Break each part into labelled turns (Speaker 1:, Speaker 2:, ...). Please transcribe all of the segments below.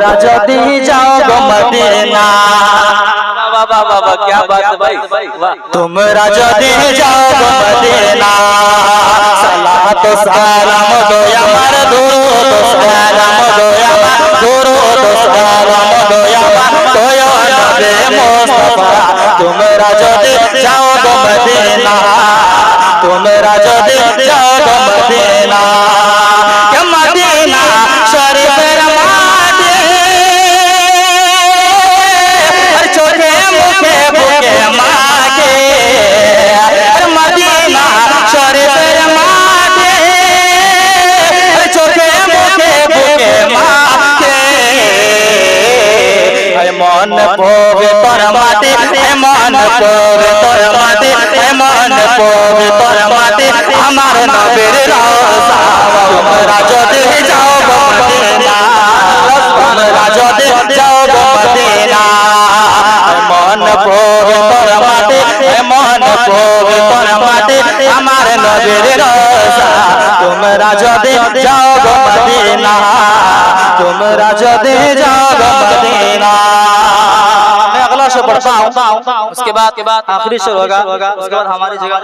Speaker 1: तुमरा जदी जाओ गो मदीना। बाबा बाबा क्या बात है भाई, तुमरा जदी जाओ गो मदीना, सलात सलाम दो यार दुरूद सलाम दो यार दुरूद सलाम दो यार तो या नबी मुस्तफा। तुमरा जदी जाओ गो मदीना, तुमरा जदी जाओ गो मदीना, के मदीना शरीफ रमादे हर चोखे मुखे भूखे मागे, मदीना शरीफ रमादे हर चोखे मुखे भूखे मागे। मन पवित्र माटी मन पवित्र माटी मन पवित्र माटी हमारे नबीर रोज़ा। तुमरा जदी जाओ गो मदीना, तुमरा जदी जाओ गो मदीना, मन पवित्र माटी मन पवित्र माटी हमारे नबीर रोज़ा। तुमरा जदी जाओ गो मदीना, तुमरा जदी जाओ गो मदीना। मैं अगला शेर पढ़ता हूँ, उसके बाद आखिरी शेर होगा, उसके बाद हमारी जगह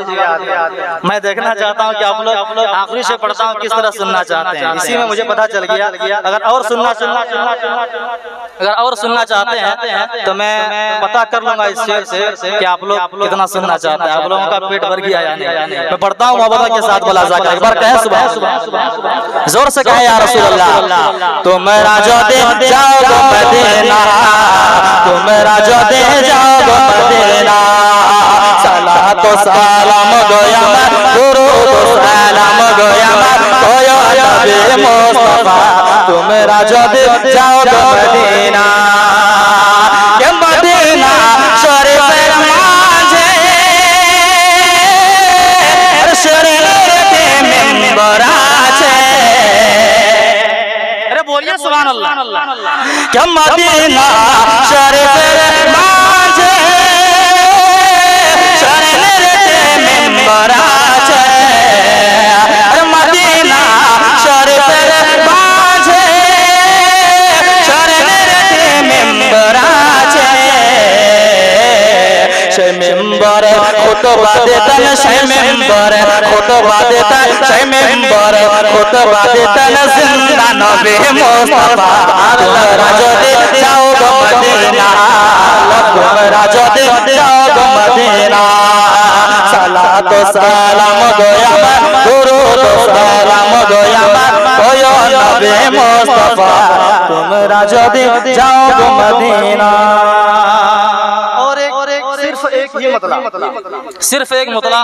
Speaker 1: मैं देखना चाहता हूँ कि आप लोग आखिरी शेर पढ़ता हूँ किस तरह सुनना चाहते हैं। इसी में मुझे पता चल गया अगर और सुनना चाहते हैं तो मैं पता कर लूंगा इस शेर से कि आप लोग कितना सुनना चाहते हैं, आप लोगों का पेट भर गया या नहीं। मैं पढ़ता हूँ मोहब्बत के साथ बोला जाकर, एक बार कहें सुबह जोर से कहें या रसूल अल्लाह। तुमरा जदी जाओ गो मदीना, तुमरा जदी जाओ गो मदीना, सलात सलाम दो यार दुरूद सलाम दो यार तो या नबी मुस्तफा। तुमरा जदी जाओ गो मदीना, के मदीना शरीफ रमाजे शरीर के मिंबर आछे। अरे बोलिए सुभान अल्लाह। के मदीना शरीफ रमाजे शरीर के मिंबर आछे, मदीना शरीफ रमाजे शरीर के मिंबर आछे। से मिंबर खुतबा देतन, से मिंबर खुतबा देतन, से मिंबर खुतबा देतन जिंदा नबी मुस्तफा। तुमरा जदी जाओ गो मदीना, तुमरा जदी जाओ गो मदीना, सलात सलाम दो यार दुरूद सलाम दो यार तो या नबी मुस्तफा। तुमरा जदी जाओ गो मदीना। सिर्फ एक मतला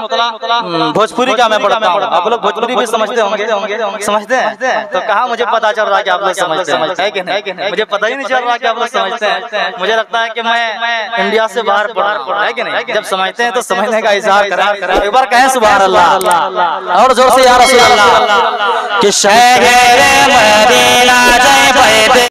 Speaker 1: भोजपुरी का मैं पढ़ता हूँ। आप लोग भोजपुरी भी समझते होंगे, समझते हैं तो कहा मुझे पता चल रहा है कि आप लोग समझते हैं कि नहीं? मुझे पता ही नहीं चल रहा कि आप लोग समझते हैं। मुझे लगता है कि मैं इंडिया से बाहर पढ़ा है कि नहीं? जब समझते हैं तो समझने का इज़हार करें। एक बार कहें सुभान अल्लाह और जोर से या रसूल अल्लाह। कि शहर मदीना जय